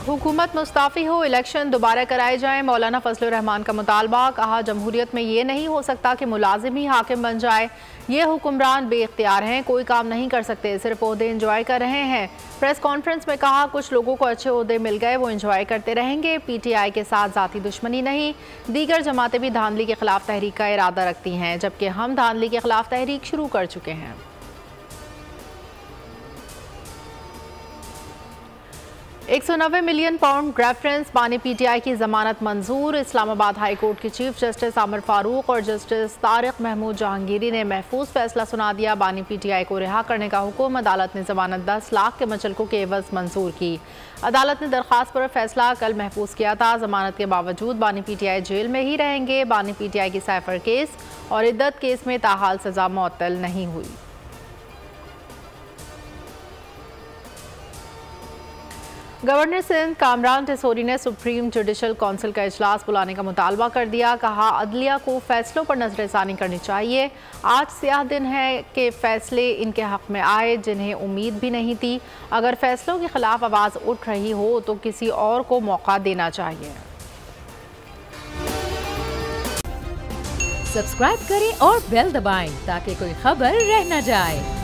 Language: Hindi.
हुकूमत मुस्ताफ़ी हो, इलेक्शन दोबारा कराए जाएं। मौलाना फजलुर रहमान का मुतालबा। कहा, जमहूरियत में ये नहीं हो सकता कि मुलाजिम ही हाकिम बन जाए। ये हुक्मरान बेइख्तियार हैं, कोई काम नहीं कर सकते, सिर्फ ओहदे इंजॉय कर रहे हैं। प्रेस कॉन्फ्रेंस में कहा, कुछ लोगों को अच्छे ओहदे मिल गए, वो इंजॉय करते रहेंगे। PTI के साथ ज़ाती दुश्मनी नहीं। दीगर जमातें भी धांधली के खिलाफ तहरीक का इरादा रखती हैं, जबकि हम धांधली के खिलाफ तहरीक शुरू कर चुके हैं। 190 मिलियन पाउंड रेफरेंस बानी PTI की जमानत मंजूर। इस्लामाबाद हाई कोर्ट के चीफ जस्टिस आमिर फारूक और जस्टिस तारिक महमूद जहांगीरी ने महफूज फैसला सुना दिया। बानी PTI को रिहा करने का हुक्म। अदालत ने जमानत 10 लाख के मुचलकों के एवज मंजूर की। अदालत ने दरख्वास्त पर फैसला कल महफूज किया था। जमानत के बावजूद बानी PTI जेल में ही रहेंगे। बानी PTI की साइफर केस और इद्दत केस में ताहाल सजा मुअत्तल नहीं हुई। गवर्नर सिंध कामरान टिसोरी ने सुप्रीम जुडिशल काउंसिल का इजलास बुलाने का मुतालबा कर दिया। कहा, अदलिया को फैसलों पर नजरसानी करनी चाहिए। आज स्याह दिन है कि फैसले इनके हक में आए जिन्हें उम्मीद भी नहीं थी। अगर फैसलों के खिलाफ आवाज़ उठ रही हो तो किसी और को मौका देना चाहिए। सब्सक्राइब करें और बेल दबाएं ताकि कोई खबर रह न जाए।